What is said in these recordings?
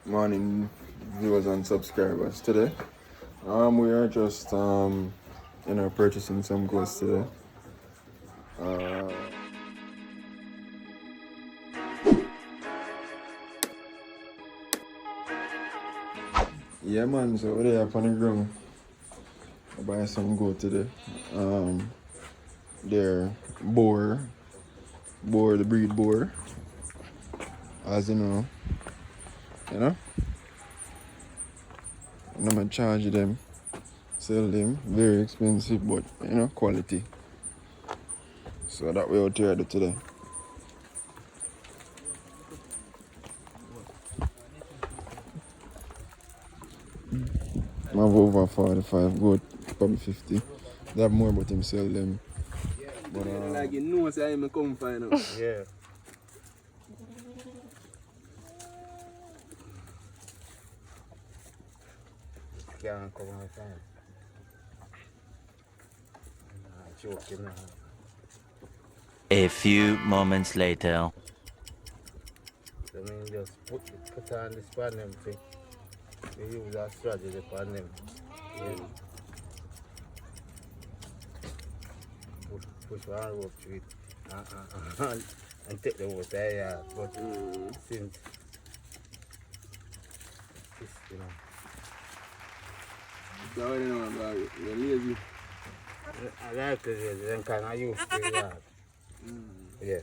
Morning viewers and subscribers. Today we are just purchasing some goods today. Yeah man, so we're there up on the ground. I buy some goat today. They're boar, the breed boar, as you know. And I'm gonna charge them, sell them, very expensive, but quality. So that we out here today. I have over 45 goat, probably 50. They have more, but him sell them. But like you know, say I'm come find out. Yeah. Can't come on time. Joking now. A few moments later. So I mean just put on this panel thing. We use that strategy upon them. Yeah. Push one rope to it and take the water yeah. But since this, So what do you know about it? You're lazy. I like it, then kind of used to that. Yeah.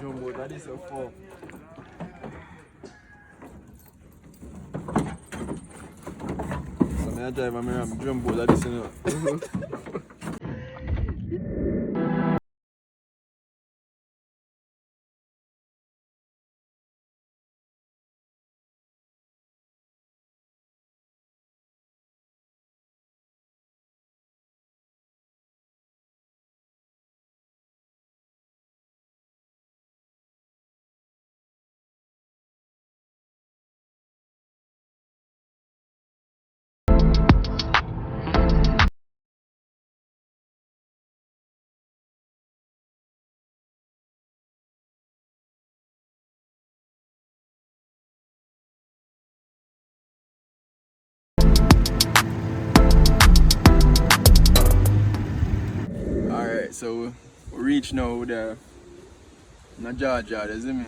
Jumbo, that is so full. So I drive and I'm jumbo, that is Alright, so we reach now the Georgia, you see me?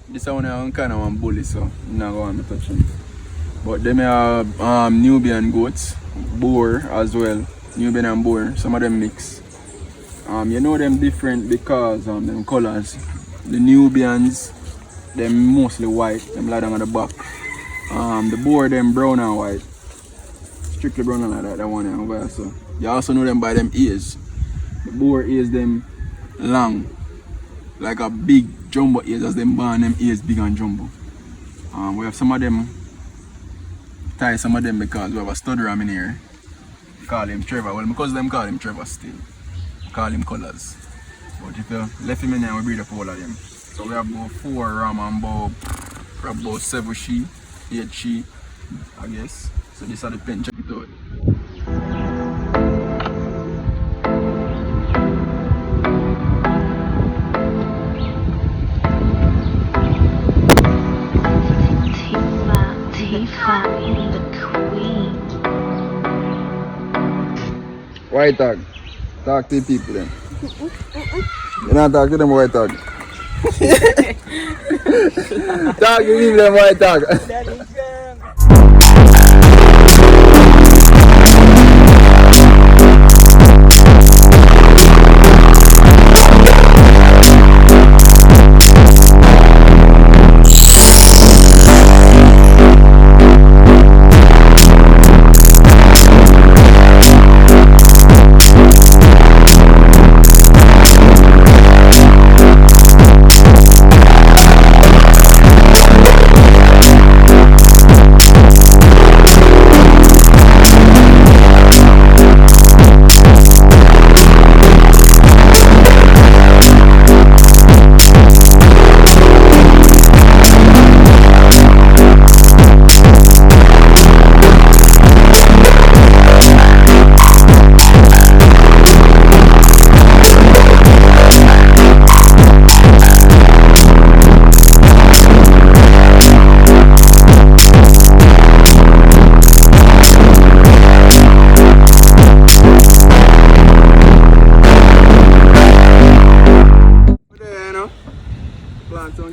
This one is kind of one bully, so I'm not going to touch him. But they may have Nubian goats, boar as well. Nubian and boar, some of them mix. You know them different because them colors. The Nubians, them mostly white, them lie down at the back. The boar, them brown and white. Strictly brown and like that one over here. So you also know them by them ears. The boar ears them long, like a big jumbo ears, as them born them ears big and jumbo. We have some of them tie some of them because we have a stud ram in here. Call him Trevor. Well, because them call him Trevor still. Call him Colors. But if you left him in there, we breed up all of them. So we have about 4 ram and about 7 sheep, 8 sheep, I guess. So these are the pen, check it out. White dog. Talk to the people then. You not talk to them white dog. Talk to the people them white dog.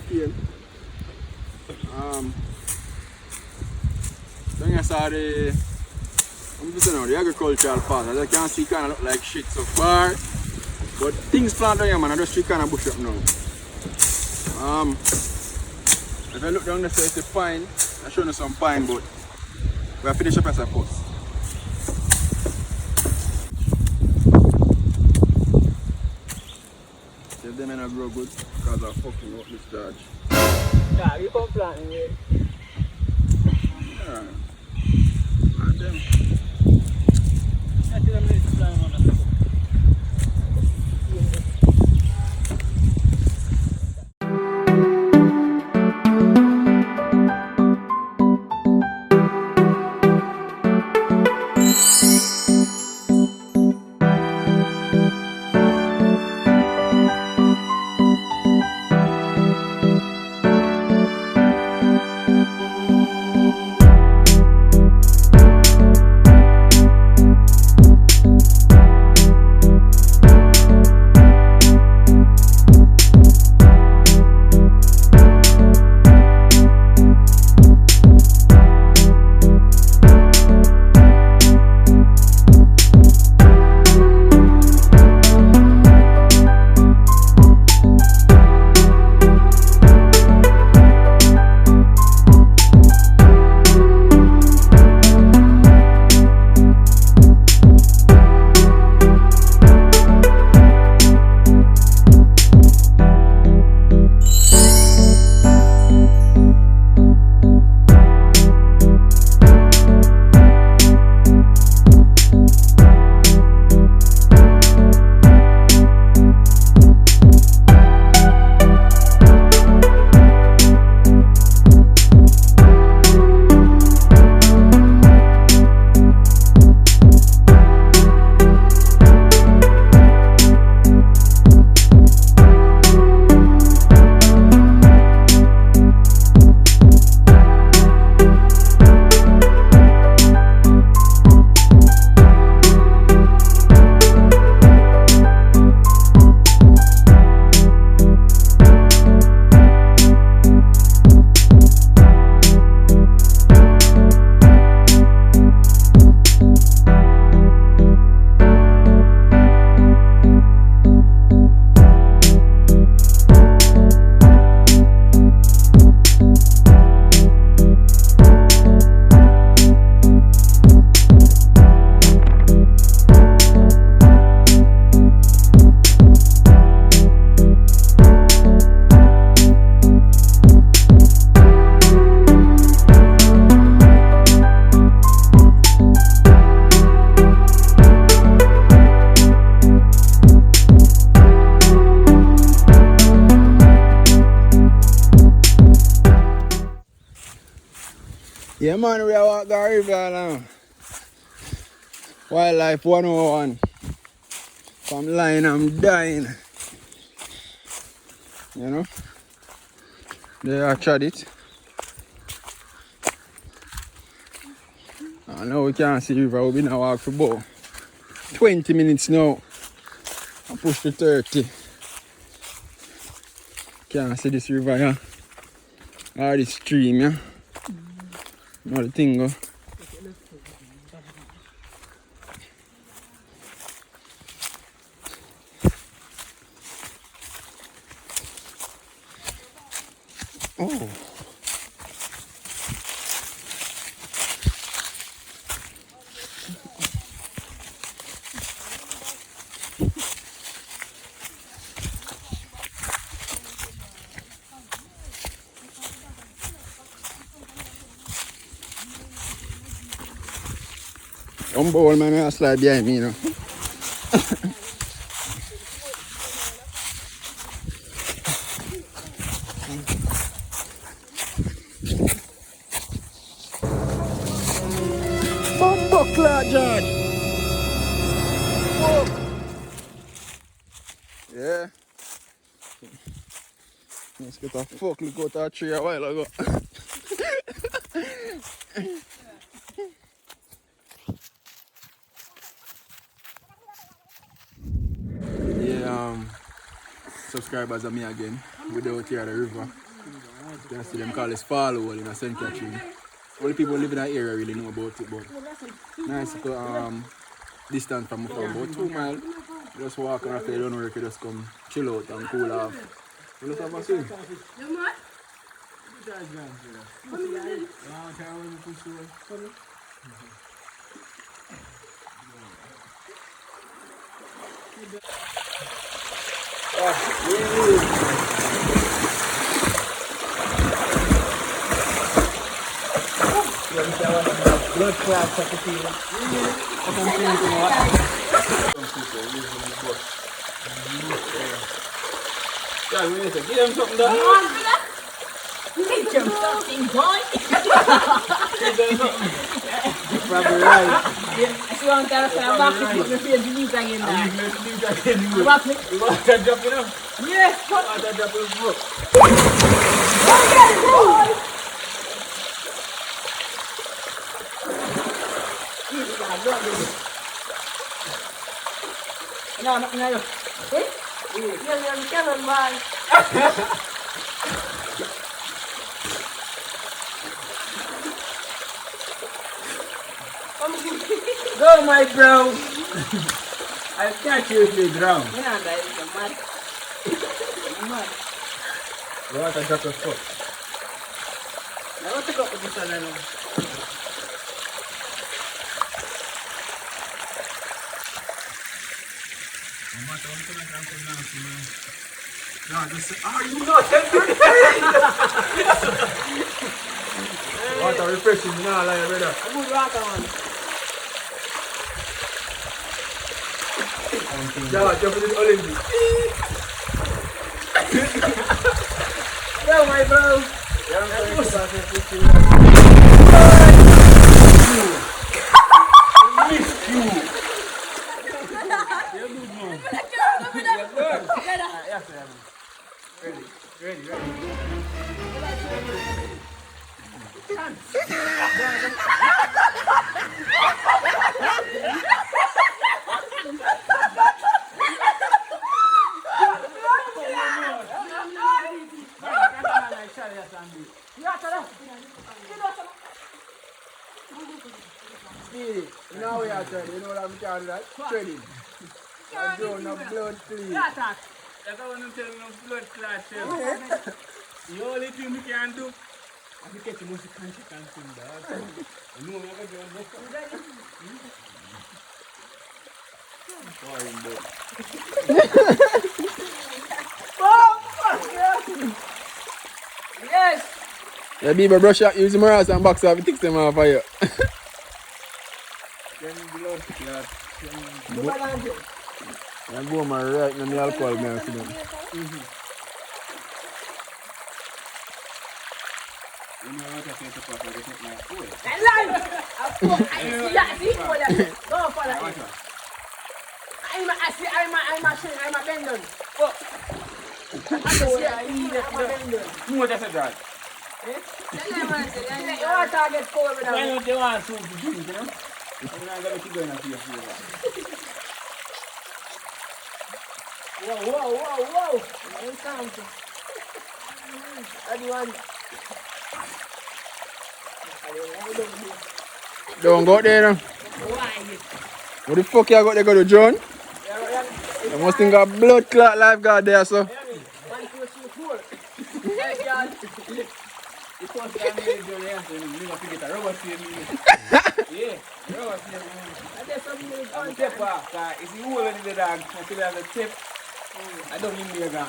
cane. Then I saw the agricultural part. As you can see, kind of look like shit so far. But things plant down here, man. I just see kind of bush up now. If I look down there, it's a pine. I'm showing you some pine, but we'll finish up as a first. If them ain't grow good, because I'm fucking up this dodge. Yeah, you come planting it. Yeah. And them. I think I'm ready to plant one of them. Yeah man, we are walking the river now. Wildlife 101. From line I'm dying. You know? They are tried it. And now we can't see the river, we've been walking for about 20 minutes now. I push to 30. Can't see this river here. Or this stream, yeah. Now the thing go. Oh. Bowl man, I slide behind me, you know. Buckler, George. Whoa. Yeah. Let's get a fuck look out that tree a while ago. Yeah, subscribers of me again. We're out here at the river. You can see them call this fall hole in a St. Catherine. Only people who live in that area really know about it, but nice to distance from Muffa, about 2 miles. Just walk on after you don't work, you just come chill out and cool off. You just have a swim. Blood clots at the field. Yeah, we need to give them something there. Give them something, boy. Probably right. If you want to have a back, you put me face the leaves again. You Back me. want to drop it up? Yes. You want to drop it up? No, no, no. Eh? You're Kevin, man. Go, my bro. I'll catch you if you drown. You're not that, you're mad. You're mad. You want to drop your foot? Now, what the fuck is this one, I know? No, just say, you not water refreshing, you know, like brother. A good water, man. Yeah, jump in this Olympic. Go, my bro. Speedy, you know we are trading, you know what I'm trying to do? Trading. I'm doing no blood clean. That's how I'm telling you, blood clot. The only thing we can do is to catch the most conscious thing, dog. You know what I'm going Yes. Yeah, Bieber brush out, use my ass and box off, it takes them off of you. blood clot. I go my right in the alcohol, man, see them. You know what I say to Papa, they take my food. I lie. Go for that. I'm a bendon. You want to say that? You want to get cold with Why them. don't they want soup to drink, you know? I'm not going to keep going after your flavor. Whoa. Don't go out there now. What the fuck you got there, go to John? You must think of blood clot lifeguard there, so. 1, 2, 3, 4. It's supposed to be a journey, yeah. So you never forget a rubber seal. Yeah, rubber seal. I'm tip off, because it's the hole in the dog. Until you have a tip, I don't need me a gun.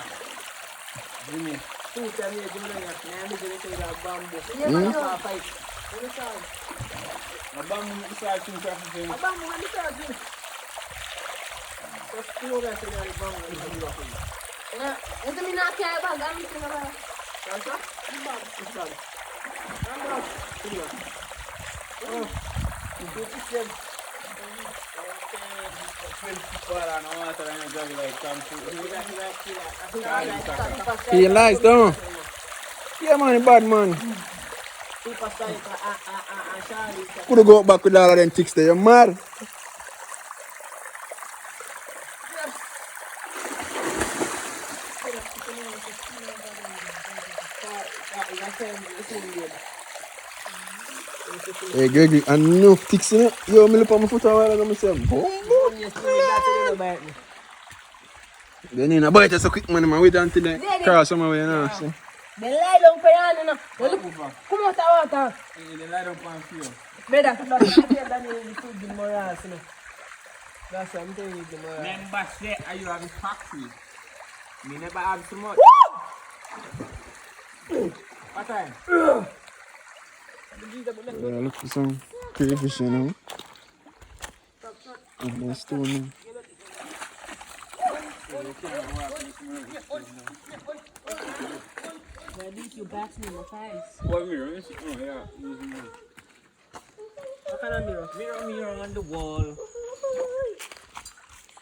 Give me. Two times you do that, I'm going to say that bamboo. A bamboo inside 2 traffic things. A bamboo on the surgery. Just two over to the bamboo. Is it me not care about that? I'm thinking about it. That's what? The bag. It's bag. I'm not. Oh. Feel nice, don't you? Yeah, man, bad man. Could go back with all of them chicks there, you're mad. Hey, Gregory, I know ticks in it. Yo, me look at my foot a while ago, I say, boom. Then in a bite so quick, man, I wait until they cross somewhere, you know. So. They lie down for you, you know. Come out of water. They lie down for you. Better. That's why I'm telling you the moral. Remember, say, are you have a factory? Me never have so much. What time? Yeah, look for some crayfish, you know. And my stone. Why did you bash me in the face? What mirror? Oh, yeah. What kind of mirror? Mirror on the wall.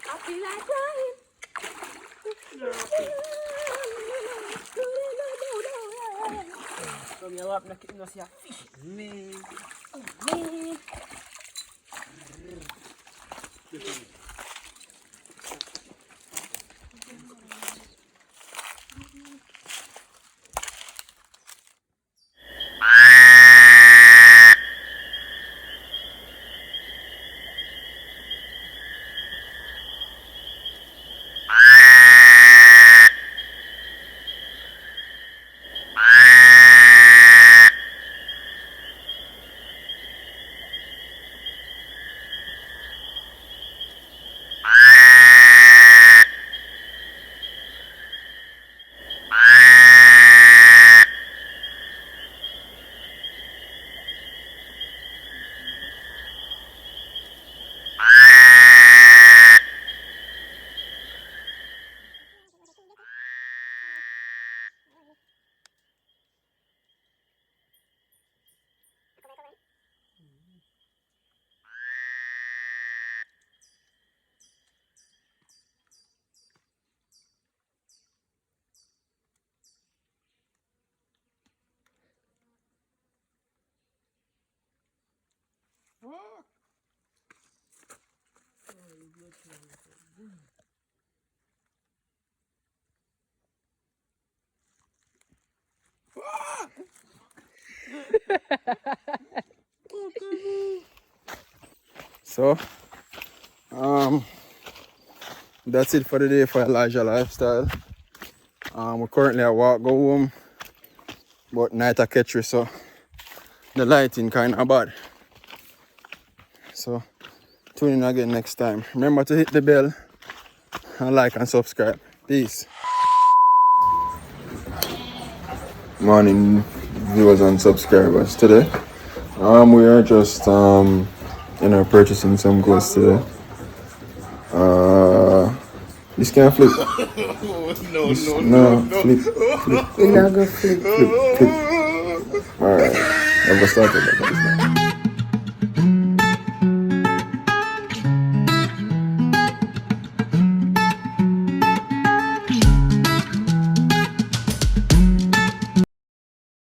I feel like crying. Come here, up, no see a fish. Me. So, that's it for the day for Elijah Lifestyle. We're currently at work, go home, but night I catch you, so the lighting kind of bad. So, tune in again next time. Remember to hit the bell and like and subscribe. Peace. Morning viewers and subscribers. Today, we are just purchasing some goods today. This can't flip. No, flip. You're not going to flip. Alright, I've started.